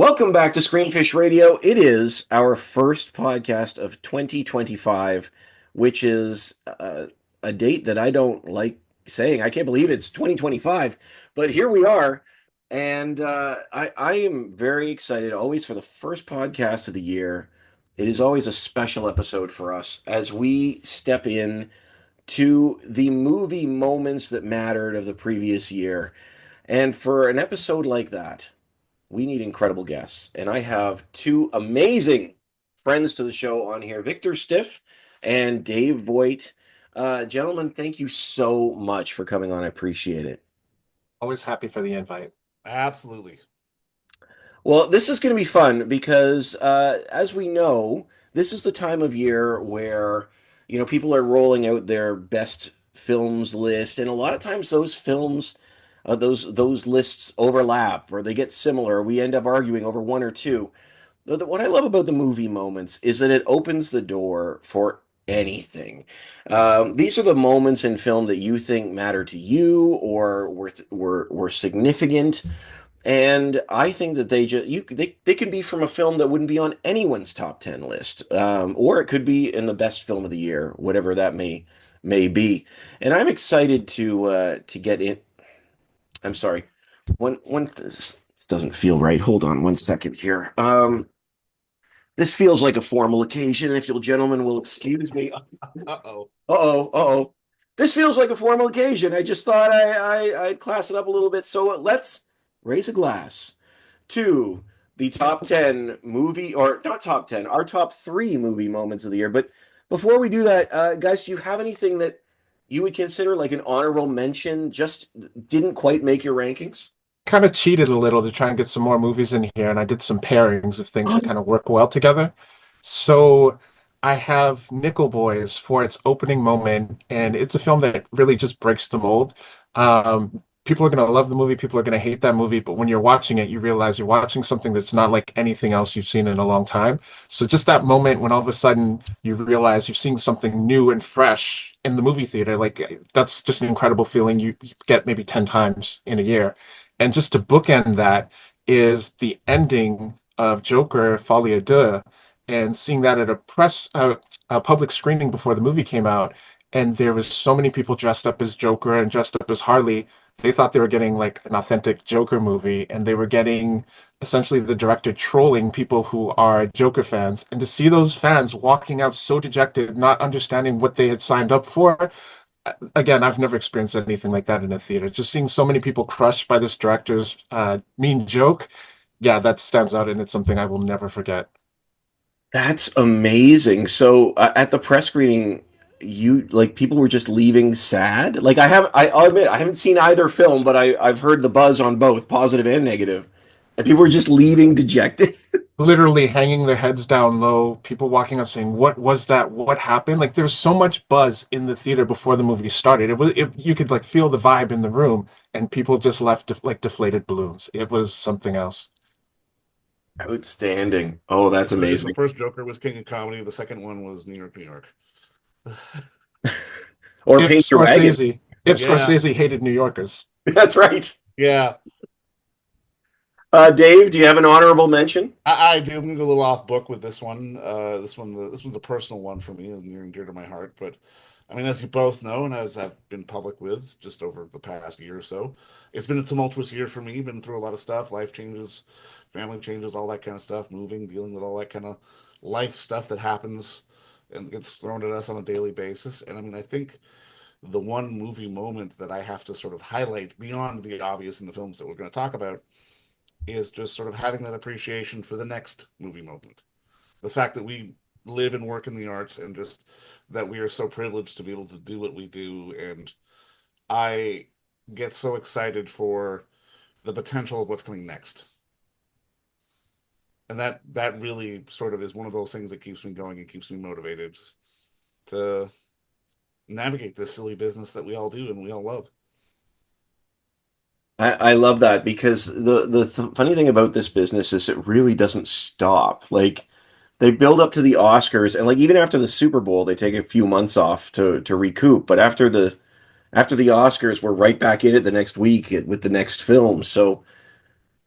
Welcome back to ScreenFish Radio. It is our first podcast of 2025, which is a date that I don't like saying. I can't believe it's 2025, but here we are. And I am very excited always for the first podcast of the year. It is always a special episode for us as we step in to the movie moments that mattered of the previous year. And for an episode like that, we need incredible guests. And I have two amazing friends to the show on here, Victor Stiff and Dave Voigt. Gentlemen, thank you so much for coming on. I appreciate it. Always happy for the invite. Absolutely. Well, this is going to be fun because, as we know, this is the time of year where, people are rolling out their best films list, and a lot of times those films, those lists overlap or they get similar. We end up arguing over one or two. But what I love about the movie moments is that it opens the door for anything. These are the moments in film that you think matter to you or were significant. And I think that they can be from a film that wouldn't be on anyone's top 10 list, or it could be in the best film of the year, whatever that may be. And I'm excited to get in. I'm sorry, this doesn't feel right. Hold on one second here. This feels like a formal occasion. If you gentlemen will excuse me. Uh-oh. Uh-oh, uh-oh. This feels like a formal occasion. I just thought I'd class it up a little bit. So let's raise a glass to the top 10 movie, or not top 10, our top three movie moments of the year. But before we do that, guys, do you have anything that you would consider like an honorable mention, just didn't quite make your rankings? Kind of cheated a little to try and get some more movies in here, and I did some pairings of things that kind of work well together. So I have Nickel Boys for its opening moment, and it's a film that really just breaks the mold. People are going to love the movie, people are going to hate that movie, but when you're watching it, you realize you're watching something that's not like anything else you've seen in a long time. So just that moment when all of a sudden you realize you're seeing something new and fresh in the movie theater, like that's just an incredible feeling you get maybe 10 times in a year. And just to bookend that is the ending of Joker Folie à Deux, and seeing that at a public screening before the movie came out, and there was so many people dressed up as Joker and dressed up as Harley. They thought they were getting like an authentic Joker movie, and they were getting essentially the director trolling people who are Joker fans. And to see those fans walking out so dejected, not understanding what they had signed up for, again, I've never experienced anything like that in a theater. Just seeing so many people crushed by this director's mean joke, yeah, that stands out, and it's something I will never forget. That's amazing. So at the press screening, you like people were just leaving sad. Like I'll admit I haven't seen either film, but I've heard the buzz on both, positive and negative, and people were just leaving dejected. Literally hanging their heads down low, people walking out saying, "What was that? What happened?" Like there was so much buzz in the theater before the movie started. You could like feel the vibe in the room, and people just left like deflated balloons. It was something else. Outstanding. Oh, that's The amazing. first Joker was King of Comedy. The second one was New York, New York. Or If paint your wagon. Scorsese, if Yeah, Scorsese hated New Yorkers. That's right. yeah. Dave, do you have an honorable mention? I do. I'm gonna go a little off book with this one. This one's a personal one for me, and near and dear to my heart. But I mean, as you both know, and as I've been public with just over the past year or so, it's been a tumultuous year for me. Been through a lot of stuff, life changes, family changes, all that kind of stuff, moving, dealing with all that kind of life stuff that happens and gets thrown at us on a daily basis. And I mean, I think the one movie moment that I have to sort of highlight beyond the obvious in the films that we're going to talk about is just sort of having that appreciation for the next movie moment. The fact that we live and work in the arts, and just that we are so privileged to be able to do what we do. And I get so excited for the potential of what's coming next. And that really sort of is one of those things that keeps me going and keeps me motivated to navigate this silly business that we all do and we all love. I love that because funny thing about this business is it really doesn't stop. Like they build up to the Oscars, and like even after the Super Bowl, they take a few months off to recoup. But after the Oscars, we're right back in it the next week with the next film. So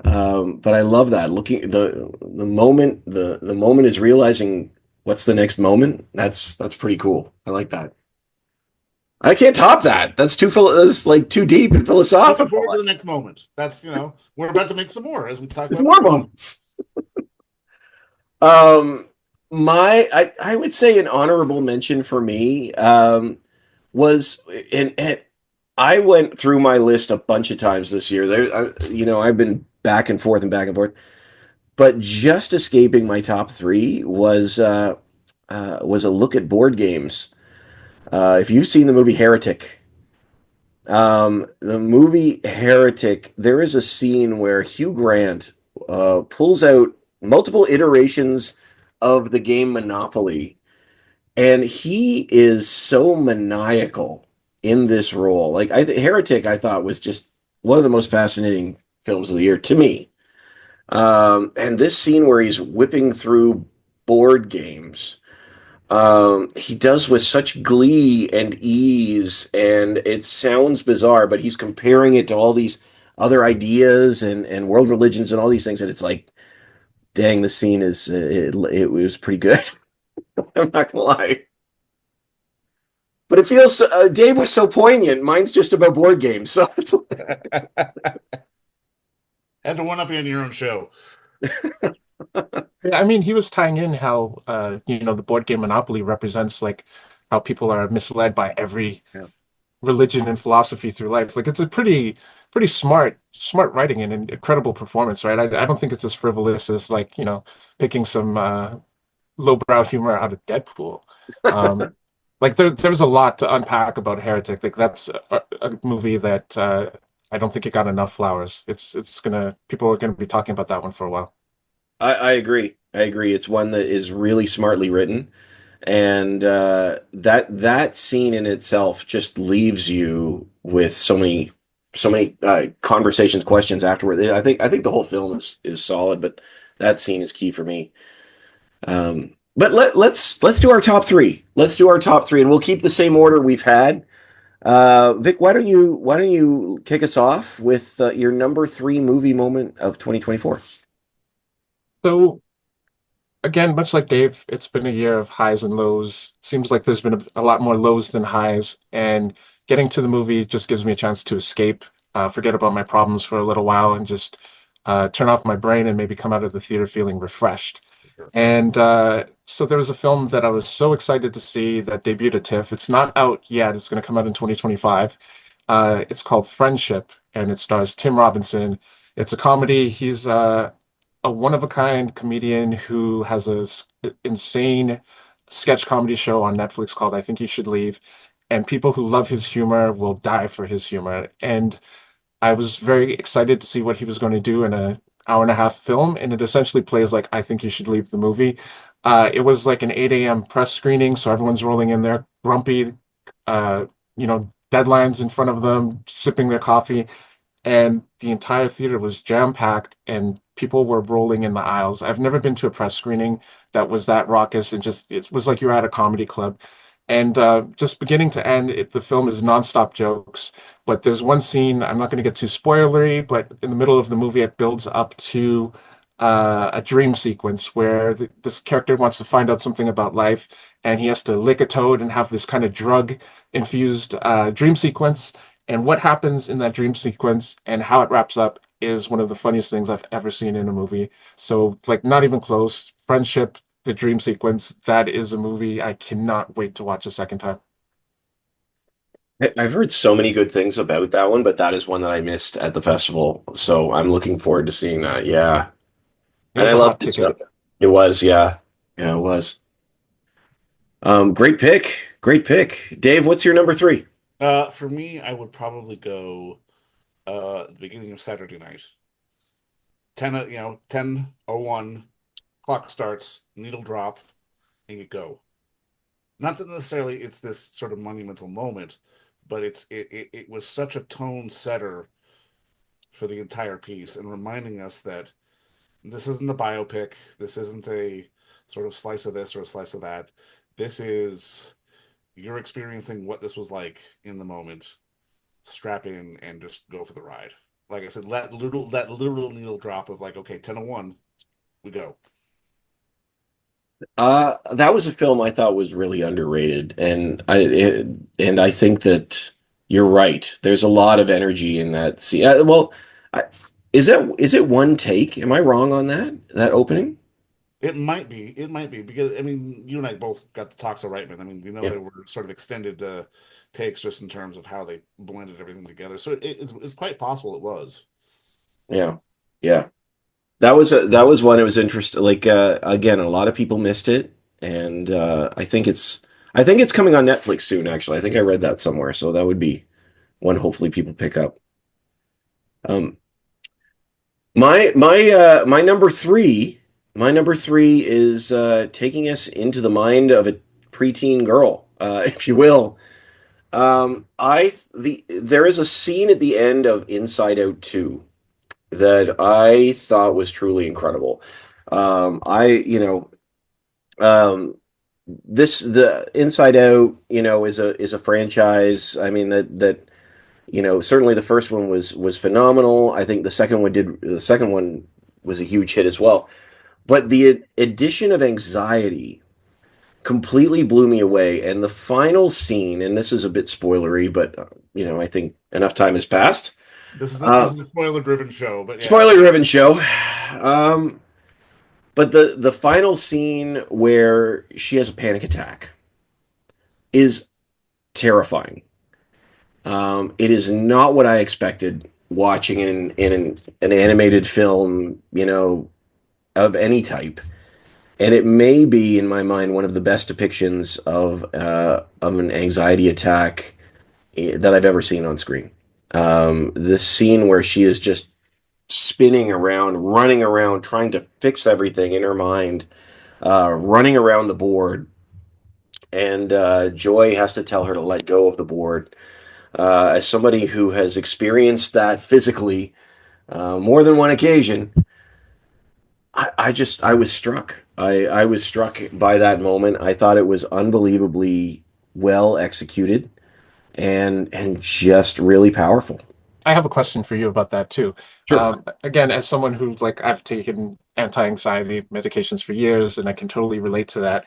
But I love that looking the moment is realizing what's the next moment. That's pretty cool. I like that. I can't top that. That's like too deep and Looking philosophical. forward to the next moment. That's, we're about to make some more as we talk There's about more movies. moments. Um, I would say an honorable mention for me was and I went through my list a bunch of times this year. I've been back and forth and back and forth, but just escaping my top three was a look at board games. If you've seen the movie Heretic, the movie Heretic, there is a scene where Hugh Grant pulls out multiple iterations of the game Monopoly, and he is so maniacal in this role. Like Heretic, I thought was just one of the most fascinating films of the year to me. And this scene where he's whipping through board games, he does with such glee and ease, and it sounds bizarre, but he's comparing it to all these other ideas and world religions and all these things, and it's like, dang, the scene it was pretty good. I'm not gonna lie, but it feels Dave was so poignant. Mine's just about board games, so it's And to one up you on your own show. Yeah, I mean, he was tying in how the board game Monopoly represents like how people are misled by every yeah. religion and philosophy through life. Like it's a pretty smart writing and an incredible performance, right? I don't think it's as frivolous as like, picking some lowbrow humor out of Deadpool. Um, like there's a lot to unpack about Heretic. Like that's a movie that I don't think it got enough flowers. People are gonna be talking about that one for a while. I agree. I agree. It's one that is really smartly written, and that scene in itself just leaves you with so many conversations, questions afterward. I think the whole film is solid, but that scene is key for me. But let's do our top three. Let's do our top three, and we'll keep the same order we've had. Vic, why don't you kick us off with your number three movie moment of 2024? So again, much like Dave, it's been a year of highs and lows. Seems like there's been a lot more lows than highs, and getting to the movie just gives me a chance to escape, forget about my problems for a little while, and just turn off my brain and maybe come out of the theater feeling refreshed. Sure. And so there was a film that I was so excited to see that debuted at TIFF. It's not out yet. It's going to come out in 2025. It's called Friendship, and it stars Tim Robinson. It's a comedy. He's a one-of-a-kind comedian who has insane sketch comedy show on Netflix called I Think You Should Leave, and people who love his humor will die for his humor. And I was very excited to see what he was going to do in an hour and a half film, and it essentially plays like I Think You Should Leave the movie. It was like an 8 a.m. press screening, so everyone's rolling in there grumpy, deadlines in front of them, sipping their coffee, and the entire theater was jam-packed and people were rolling in the aisles. I've never been to a press screening that was that raucous and just it was like you were at a comedy club. And just beginning to end, the film is nonstop jokes. But there's one scene, I'm not going to get too spoilery, but in the middle of the movie, it builds up to a dream sequence where this character wants to find out something about life, and he has to lick a toad and have this kind of drug-infused dream sequence. And what happens in that dream sequence and how it wraps up is one of the funniest things I've ever seen in a movie. So, like, not even close. Friendship, the dream sequence, that is a movie I cannot wait to watch a second time. I've heard so many good things about that one, but that is one that I missed at the festival. So I'm looking forward to seeing that. Yeah. It And was I a love hot this. ticket. It was, yeah. Yeah, it was. Great pick. Great pick. Dave, what's your number three? For me, I would probably go at the beginning of Saturday night. 10:01, clock starts, needle drop, and you go. Not that necessarily it's this sort of monumental moment, but it was such a tone setter for the entire piece and reminding us that this isn't the biopic. This isn't a sort of slice of this or a slice of that. This is you're experiencing what this was like in the moment. Strap in and just go for the ride. like I said, that literal needle drop of like, okay, 10-1, we go. That was a film I thought was really underrated, and I think that you're right. There's a lot of energy in that scene. Well, I, is it one take? Am I wrong on that opening? It might be because I mean, you and I both got to talk to Reitman. I mean, we know Yeah, there were sort of extended takes just in terms of how they blended everything together. So it's quite possible it was. yeah, yeah. That was one. It was interesting. Like again, a lot of people missed it, and I think it's coming on Netflix soon. Actually, I think I read that somewhere, so that would be one. Hopefully, people pick up. Um, my number three. My number three is taking us into the mind of a preteen girl, if you will. There is a scene at the end of Inside Out 2 that I thought was truly incredible. I this the Inside Out is a franchise. I mean that certainly the first one was phenomenal. I think the second one was a huge hit as well. But the addition of anxiety completely blew me away. And the final scene, and this is a bit spoilery, but I think enough time has passed. This Uh, is a spoiler driven show, but yeah, Spoiler-driven show. Um, but the final scene where she has a panic attack is terrifying. It is not what I expected watching an animated film, of any type. And it may be, in my mind, one of the best depictions of an anxiety attack that I've ever seen on screen. This scene where she is just spinning around, running around, trying to fix everything in her mind, running around the board, and Joy has to tell her to let go of the board. As somebody who has experienced that physically more than one occasion, I was struck. I was struck by that moment. I thought it was unbelievably well executed and just really powerful. I have a question for you about that too. Sure. Again, as someone who's like I've taken anti-anxiety medications for years, and I can totally relate to that.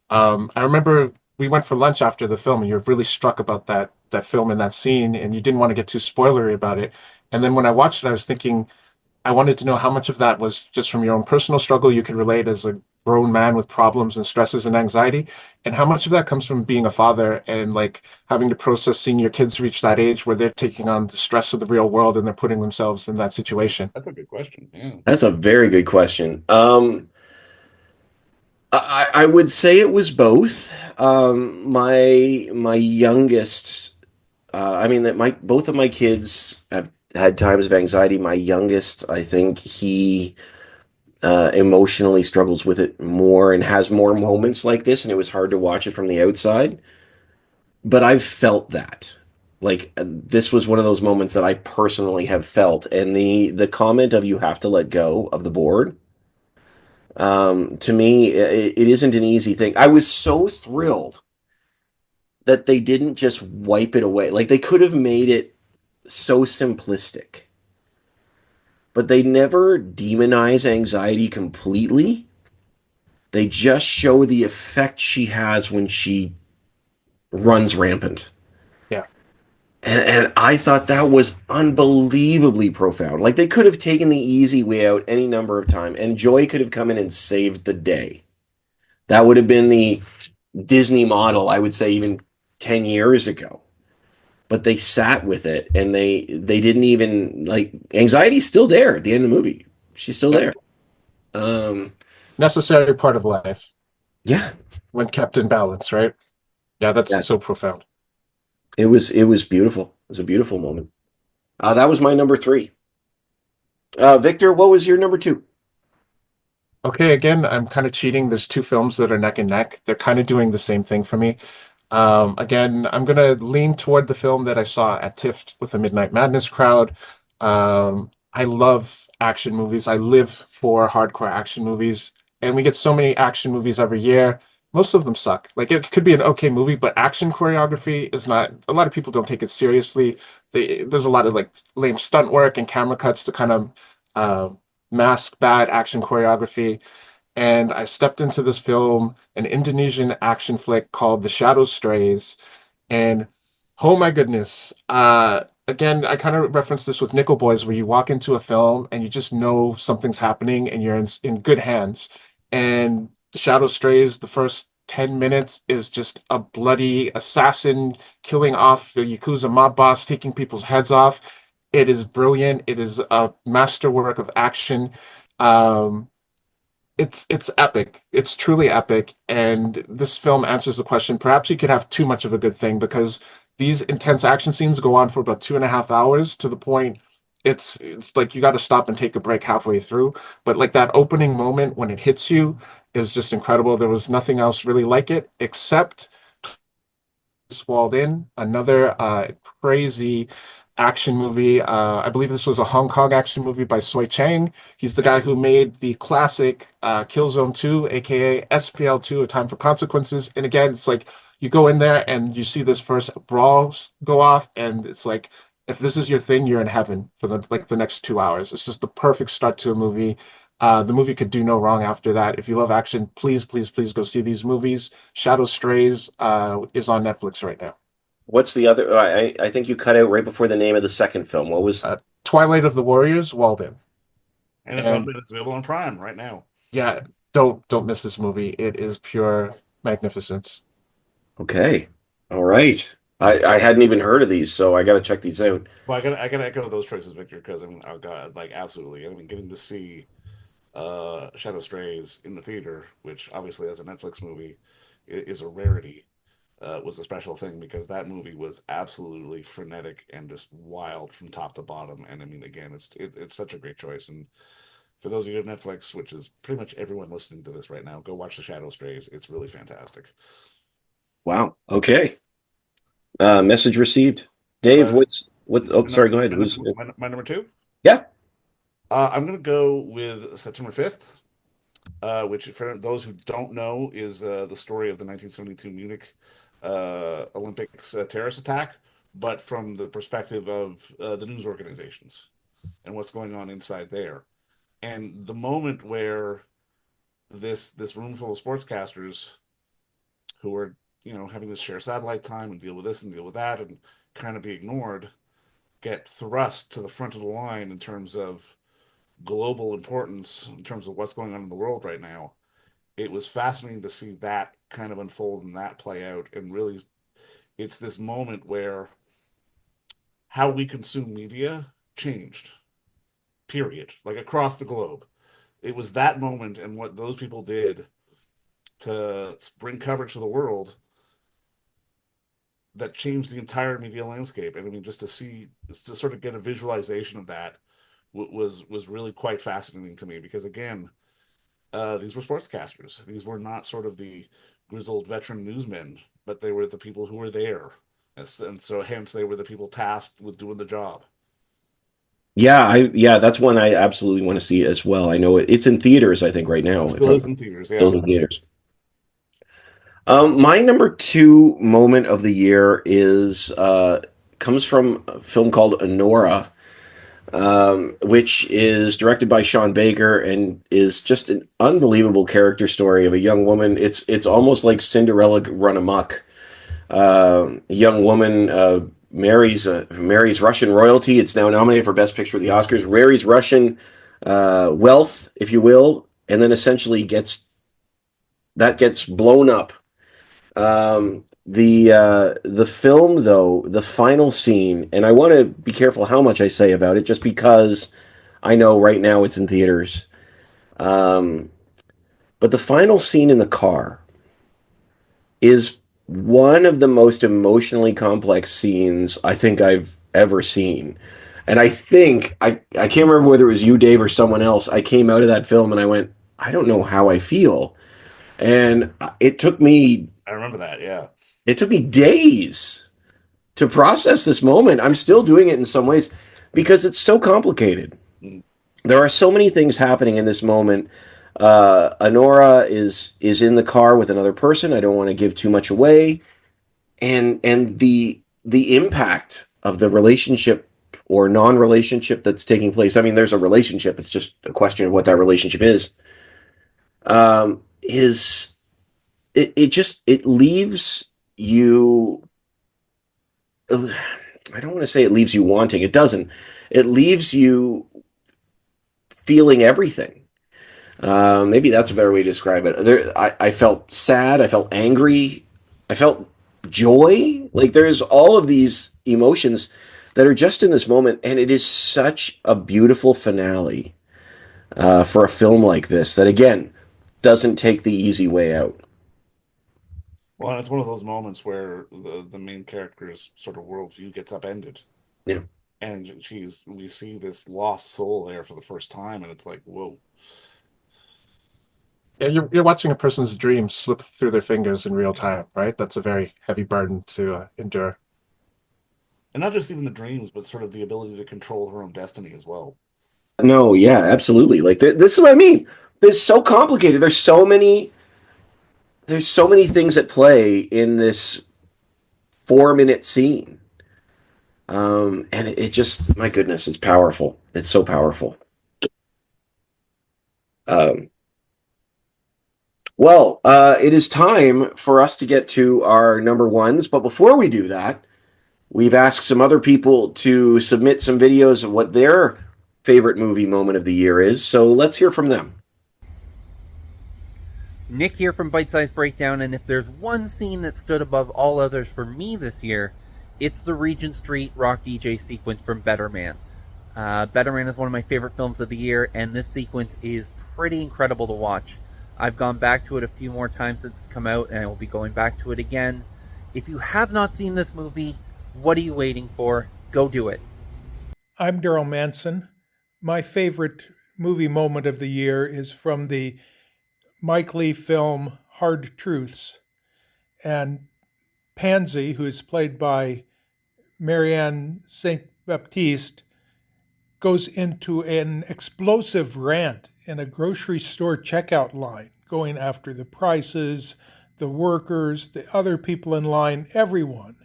I remember we went for lunch after the film, and you were really struck about that film and that scene, and you didn't want to get too spoilery about it. And then when I watched it, I was thinking, I wanted to know how much of that was just from your own personal struggle you could relate as a grown man with problems and stresses and anxiety, and how much of that comes from being a father and like having to process seeing your kids reach that age where they're taking on the stress of the real world and they're putting themselves in that situation. that's a good question. Yeah. That's a very good question. I would say it was both. My youngest, I mean that my both of my kids have had times of anxiety. My youngest, I think he emotionally struggles with it more and has more moments like this, and it was hard to watch it from the outside. But I've felt that. Like this was one of those moments that I personally have felt, and the comment of you have to let go of the board. To me, it isn't an easy thing. I was so thrilled that they didn't just wipe it away. Like they could have made it so simplistic, but they never demonize anxiety completely. They just show the effect she has when she runs rampant. Yeah. And I thought that was unbelievably profound. Like they could have taken the easy way out any number of times, and Joy could have come in and saved the day. That would have been the Disney model, I would say, even 10 years ago. But they sat with it, and they didn't even like anxiety's still there at the end of the movie. She's still Yep. there. Um, Necessary part of life yeah, when kept in balance, right? Yeah, that's yeah. so profound. It was beautiful. It was a beautiful moment. That was my number three. Victor, what was your number two? Okay, again, I'm kind of cheating. There's two films that are neck and neck. They're kind of doing the same thing for me. Again, I'm gonna lean toward the film that I saw at TIFF with the Midnight Madness crowd. I love action movies. I live for hardcore action movies, and we get so many action movies every year. Most of them suck. Like it could be an okay movie, but action choreography is not. A lot of people don't take it seriously. There's a lot of like lame stunt work and camera cuts to kind of uh, mask bad action choreography. And I stepped into this film, an Indonesian action flick called The Shadow Strays, and oh my goodness. Again, I kind of referenced this with Nickel Boys, where you walk into a film and you just know something's happening and you're in good hands. And The Shadow Strays, the first 10 minutes is just a bloody assassin killing off the Yakuza mob boss, taking people's heads off. It is brilliant. It is a masterwork of action. Um, it's epic. It's truly epic, and this film answers the question. Perhaps you could have too much of a good thing because these intense action scenes go on for about 2.5 hours to the point it's like you got to stop and take a break halfway through. But like that opening moment when it hits you is just incredible. There was nothing else really like it except Walled In, another crazy action movie. I believe this was a Hong Kong action movie by Soi Chang. He's the guy who made the classic Killzone 2, aka SPL 2, A Time for Consequences. And again, it's like you go in there and you see this first brawl go off, and it's like if this is your thing, you're in heaven for the next 2 hours. It's just the perfect start to a movie. The movie could do no wrong after that. If you love action, please, please, please go see these movies. Shadow Strays is on Netflix right now. What's the other? I think you cut out right before the name of the second film. What was? Twilight of the Warriors, Walden. And And it's available on Prime right now. yeah, don't miss this movie. It is pure magnificence. Okay, all right. I hadn't even heard of these, so I got to check these out. Well, I gotta echo those choices, Victor, because I mean, oh god, like absolutely. I mean, getting to see Shadow Strays in the theater, which obviously as a Netflix movie is a rarity, was a special thing because that movie was absolutely frenetic and just wild from top to bottom. And I mean, again, it's such a great choice. And for those of you on Netflix, which is pretty much everyone listening to this right now, go watch The Shadow Strays. It's really fantastic. Wow. Okay. Message received. Dave, Uh, what's? Oh, sorry. Go ahead. Who's? my number two? Yeah. I'm going to go with September 5th, which, for those who don't know, is the story of the 1972 Munich Olympics terrorist attack, but from the perspective of the news organizations and what's going on inside there. And the moment where this room full of sportscasters who are, having to share satellite time and deal with this and deal with that and kind of be ignored get thrust to the front of the line in terms of global importance, in terms of what's going on in the world right now. It was fascinating to see that kind of unfold and that play out. And really, it's this moment where how we consume media changed, period, like across the globe. It was that moment and what those people did to bring coverage to the world that changed the entire media landscape. And I mean, just to sort of get a visualization of that was really quite fascinating to me because again, these were sportscasters. These were not sort of the grizzled veteran newsmen, but they were the people who were there, and so hence they were the people tasked with doing the job. Yeah. That's one I absolutely want to see as well. I know it's in theaters. I think right It now, if still I'm is in theaters, yeah. still in theaters. My number two moment of the year is comes from a film called Honora, which is directed by Sean Baker and is just an unbelievable character story of a young woman. It's almost like Cinderella run amok. A young woman marries Russian royalty. It's now nominated for Best Picture at the Oscars. Marries Russian wealth, if you will, and then essentially gets blown up. The film though, the final scene, and I want to be careful how much I say about it, just because I know right now it's in theaters. Um, but the final scene in the car is one of the most emotionally complex scenes I think I've ever seen. And I can't remember whether it was you, Dave, or someone else. I came out of that film and I went, I don't know how I feel. And I remember that, yeah. it took me days to process this moment. I'm still doing it in some ways because it's so complicated. Mm. There are so many things happening in this moment. Honora is in the car with another person. I don't want to give too much away, and the impact of the relationship or non-relationship that's taking place. I mean, there's a relationship. It's just a question of what that relationship is. Is it just it leaves you. I don't want to say it leaves you wanting. It doesn't. It leaves you feeling everything. Maybe that's a better way to describe it. I felt sad. I felt angry. I felt joy. Like there's all of these emotions that are just in this moment, and it is such a beautiful finale for a film like this that again doesn't take the easy way out. Well, and it's one of those moments where the main character's sort of worldview gets upended, Yeah. and we see this lost soul there for the first time, and it's like, whoa. Yeah, you're watching a person's dreams slip through their fingers in real time, right? That's a very heavy burden to endure. And not just even the dreams, but sort of the ability to control her own destiny as well. No, yeah, absolutely. Like this is what I mean. It's so complicated. There's so many things at play in this 4 minute scene. And it just, my goodness, it's powerful. It's so powerful. Um, it is time for us to get to our number ones. But before we do that, we've asked some other people to submit some videos of what their favorite movie moment of the year is. So let's hear from them. Nick here from Bite Size Breakdown, and if there's one scene that stood above all others for me this year, it's the Regent Street rock DJ sequence from Better Man. Better Man is one of my favorite films of the year, and this sequence is pretty incredible to watch. I've gone back to it a few more times since it's come out, and I will be going back to it again. If you have not seen this movie, what are you waiting for? Go do it. I'm Daryl Manson. My favorite movie moment of the year is from the Mike Leigh film Hard Truths. And Pansy, who is played by Marianne St. Baptiste, goes into an explosive rant in a grocery store checkout line, going after the prices, the workers, the other people in line, everyone.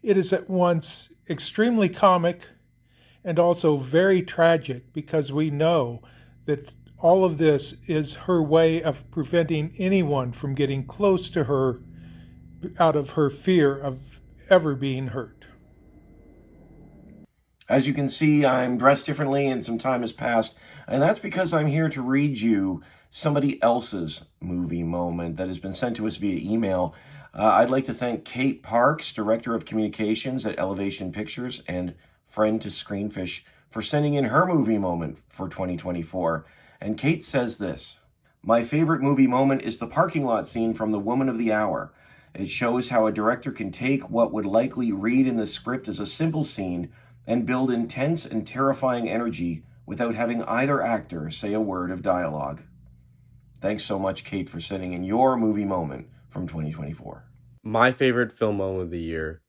It is at once extremely comic and also very tragic because we know that all of this is her way of preventing anyone from getting close to her out of her fear of ever being hurt. As you can see, I'm dressed differently and some time has passed, and that's because I'm here to read you somebody else's movie moment that has been sent to us via email. I'd like to thank Kate Parks, Director of Communications at Elevation Pictures and friend to ScreenFish, for sending in her movie moment for 2024. And Kate says this: "My favorite movie moment is the parking lot scene from The Woman of the Hour. It shows how a director can take what would likely read in the script as a simple scene and build intense and terrifying energy without having either actor say a word of dialogue." Thanks so much, Kate, for sending in your movie moment from 2024. My favorite film moment of the year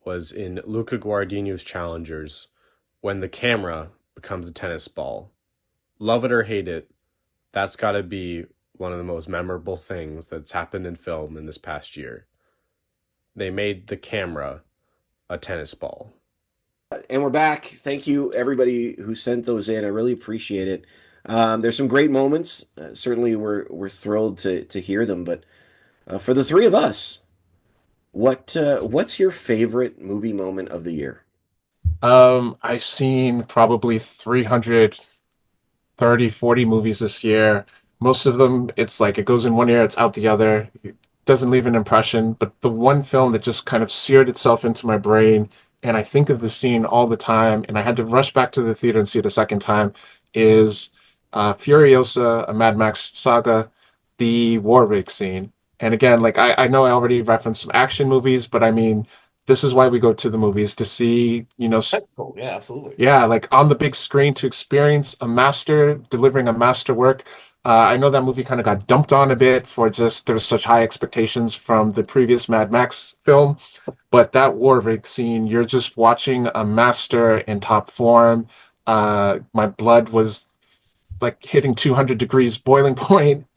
was in Luca Guadagnino's Challengers when the camera becomes a tennis ball. Love it or hate it, that's got to be one of the most memorable things that's happened in film in this past year. They made the camera a tennis ball. And we're back. Thank you, everybody who sent those in. I really appreciate it. There's some great moments. Certainly, we're thrilled to hear them. But for the three of us, what's your favorite movie moment of the year? I've seen probably 330, 40 movies this year. Most of them, it's like it goes in one ear, it's out the other. It doesn't leave an impression. But the one film that just kind of seared itself into my brain, and I think of the scene all the time, and I had to rush back to the theater and see it a second time, is Furiosa, a Mad Max saga, the war rig scene. And again, like I know I already referenced some action movies, but I mean, this is why we go to the movies to see, Oh, yeah, absolutely. yeah, like on the big screen to experience a master delivering a masterwork. I know that movie kind of got dumped on a bit for just there was such high expectations from the previous Mad Max film, but that war rig scene, you're just watching a master in top form. My blood was like hitting 200 degrees boiling point.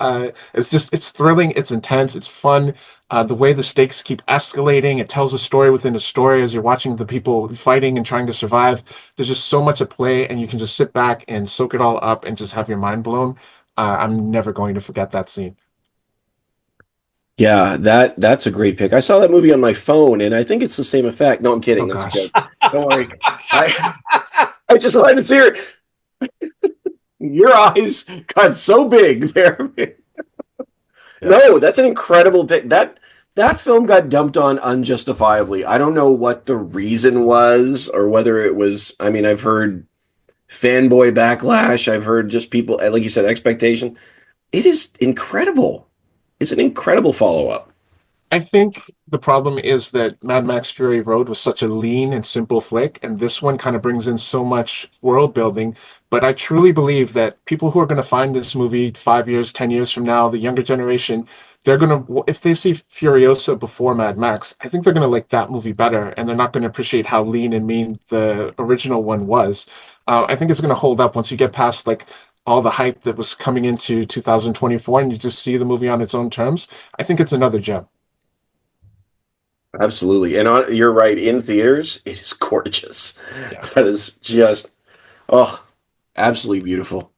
It's thrilling, it's intense, it's fun. The way the stakes keep escalating, it tells a story within a story as you're watching the people fighting and trying to survive. There's just so much at play, and you can just sit back and soak it all up and just have your mind blown. I'm never going to forget that scene. Yeah, that's a great pick. I saw that movie on my phone, and I think it's the same effect. No, I'm Oh kidding. That's a gosh. joke. Don't worry. I just wanted to see your eyes got so big there. No, that's an incredible pick. That film got dumped on unjustifiably. I don't know what the reason was, or whether it was. I mean, I've heard fanboy backlash. I've heard just people, like you said, expectation. It is incredible. It's an incredible follow up. I think the problem is that Mad Max Fury Road was such a lean and simple flick, and this one kind of brings in so much world building. But I truly believe that people who are going to find this movie 5 years, 10 years from now, the younger generation, they're going to, if they see Furiosa before Mad Max, I think they're going to like that movie better, and they're not going to appreciate how lean and mean the original one was. I think it's going to hold up once you get past like all the hype that was coming into 2024 and you just see the movie on its own terms. I think it's another gem. Absolutely. And you're right. In theaters, it is gorgeous. Yeah. That is just, oh, absolutely beautiful.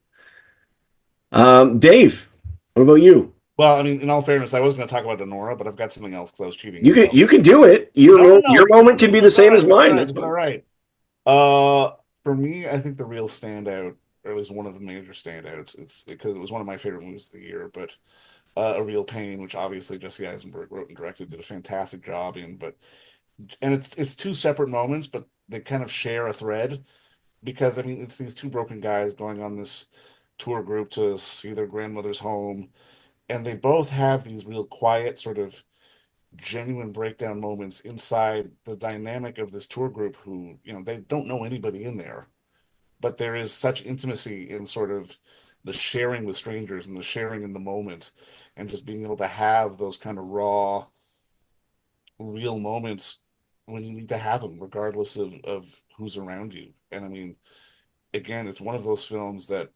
Dave, what about you? Well, I mean, in all fairness, I was going to talk about Denora, but I've got something else because I was cheating You as can well. you can do it. Your It's moment can be the same as mine. That's It's all fine. right. For me, I think the real standout, or at least one of the major standouts, it's because it was one of my favorite movies of the year, but A Real Pain, which obviously Jesse Eisenberg wrote and directed, did a fantastic job in. But and it's two separate moments, but they kind of share a thread because I mean, it's these two broken guys going on this tour group to see their grandmother's home, and they both have these real quiet sort of genuine breakdown moments inside the dynamic of this tour group who, they don't know anybody in there, but there is such intimacy in sort of the sharing with strangers and the sharing in the moment and just being able to have those kind of raw, real moments when you need to have them, regardless of who's around you. And I mean, again, it's one of those films that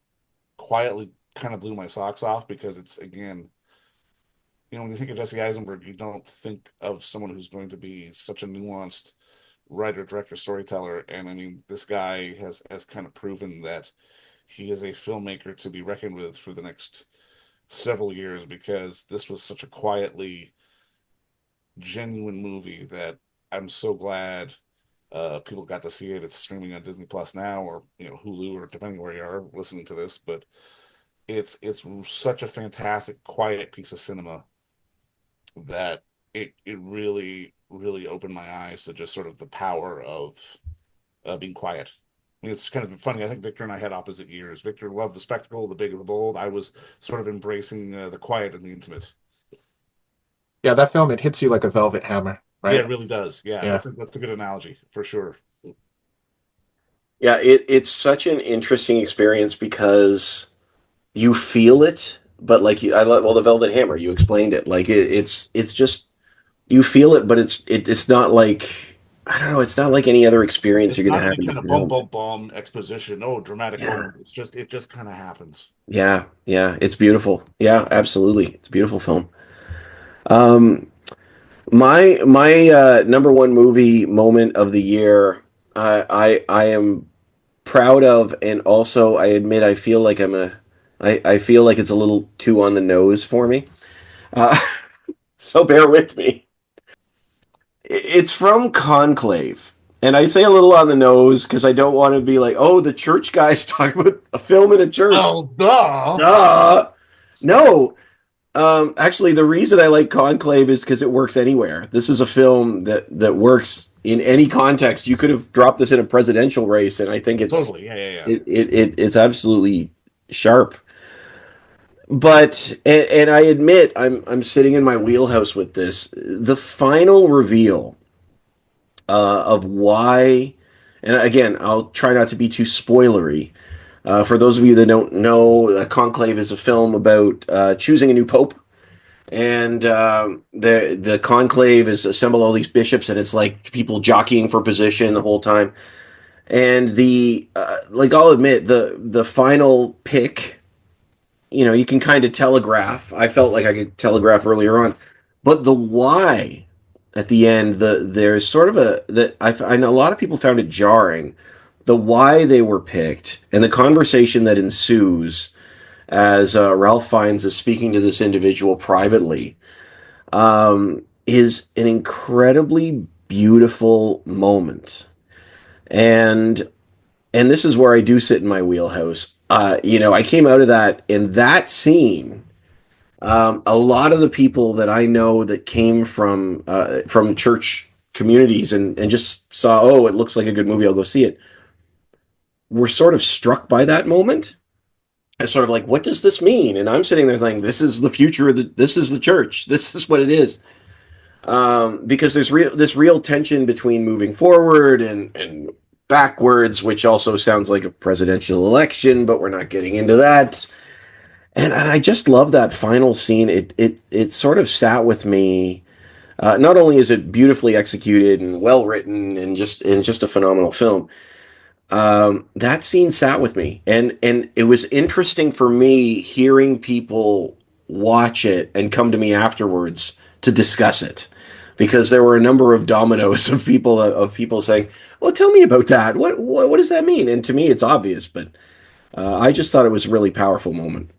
quietly kind of blew my socks off because it's, again, when you think of Jesse Eisenberg, you don't think of someone who's going to be such a nuanced writer, director, storyteller. And I mean, this guy has kind of proven that he is a filmmaker to be reckoned with for the next several years because this was such a quietly genuine movie that I'm so glad people got to see it. It's streaming on Disney Plus now, or Hulu, or depending where you are listening to this. But it's such a fantastic, quiet piece of cinema that it really really opened my eyes to just sort of the power of being quiet. I mean, it's kind of funny. I think Victor and I had opposite years. Victor loved the spectacle, the big, the bold. I was sort of embracing the quiet and the intimate. Yeah, that film, it hits you like a velvet hammer, Yeah, right? it really does. Yeah, Yeah. that's a good analogy for sure. Yeah, it's such an interesting experience because you feel it, but like I love well the Velvet Hammer. You explained it. Like it's just you feel it, but it's not like I don't know. It's not like any other experience It's you're gonna not have any in kind of the bum film. bum bum exposition. Oh, dramatic Yeah, moment. It just kind of happens. yeah, yeah. It's beautiful. Yeah, absolutely. It's a beautiful film. Um, my number one movie moment of the year. I am proud of, and also I admit I feel like I feel like it's a little too on the nose for me. Uh, so bear with me. It's from Conclave. And I say a little on the nose because I don't want to be like, oh, the church guy's talking about a film in a church. Oh, duh. Duh. No. Actually, the reason I like Conclave is because it works anywhere. This is a film that works in any context. You could have dropped this in a presidential race, and I think Totally. Yeah, yeah, yeah. it's absolutely sharp. But and I admit I'm sitting in my wheelhouse with this. The final reveal of why, and again, I'll try not to be too spoilery. For those of you that don't know, Conclave is a film about choosing a new pope, and the conclave is assemble all these bishops, and it's like people jockeying for position the whole time. And the like, I'll admit the final pick you can kind of telegraph. I felt like I could telegraph earlier on, but the why at the end, there's sort of I know a lot of people found it jarring, the why they were picked and the conversation that ensues as Ralph Fiennes is speaking to this individual privately, is an incredibly beautiful moment. And this is where I do sit in my wheelhouse. I came out of that in that scene. A lot of the people that I know that came from church communities and just saw, oh, it looks like a good movie, I'll go see it, were sort of struck by that moment. And sort of like, what does this mean? And I'm sitting there thinking, this is the future of this is the church. This is what it is. Because there's this real tension between moving forward and backwards, which also sounds like a presidential election, but we're not getting into that. And I just love that final scene. It sort of sat with me. Not only is it beautifully executed and well written and just a phenomenal film, that scene sat with me, and it was interesting for me hearing people watch it and come to me afterwards to discuss it, because there were a number of dominoes of people saying, "Well, tell me about that. What does that mean?" And to me, it's obvious, but I just thought it was a really powerful moment.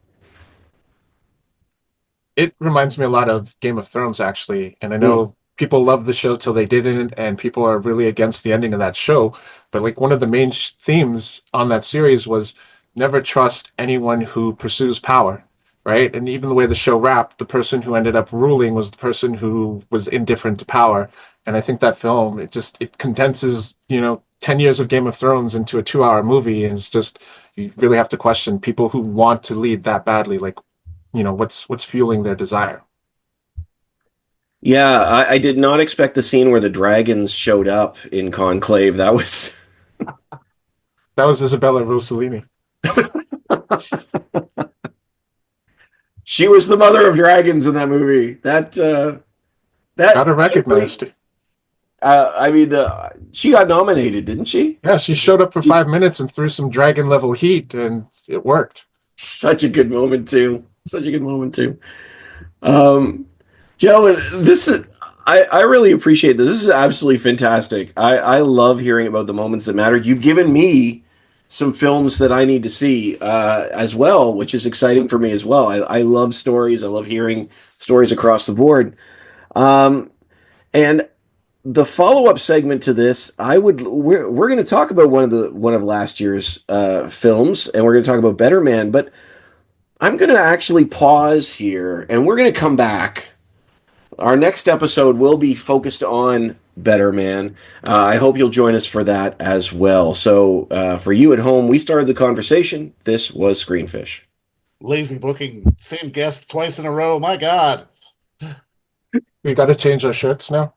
It reminds me a lot of Game of Thrones, actually. And I Mm. know people love the show till they didn't, and people are really against the ending of that show. But like one of the main themes on that series was never trust anyone who pursues power, right? And even the way the show wrapped, the person who ended up ruling was the person who was indifferent to power. And I think that film, it condenses, 10 years of Game of Thrones into a 2-hour movie. And it's just, you really have to question people who want to lead that badly. Like, what's fueling their desire. Yeah, I did not expect the scene where the dragons showed up in Conclave. That was That was Isabella Rossellini. she was the mother of dragons in that movie. That Got her really, recognized. I mean, she got nominated, didn't she? Yeah, she showed up for 5 minutes and threw some dragon level heat, and it worked. Such a good moment too. Such a good moment too. Um, Gentlemen, I really appreciate this. This is absolutely fantastic. I love hearing about the moments that mattered. You've given me some films that I need to see as well, which is exciting for me as well. I love stories. I love hearing stories across the board. Um, and the follow-up segment to this, we're going to talk about one of last year's films, and we're going to talk about Better Man. But I'm going to actually pause here, and we're going to come back. Our next episode will be focused on Better Man. I hope you'll join us for that as well. So, for you at home, we started the conversation. This was ScreenFish. Lazy booking, same guest twice in a row. My God. We got to change our shirts now.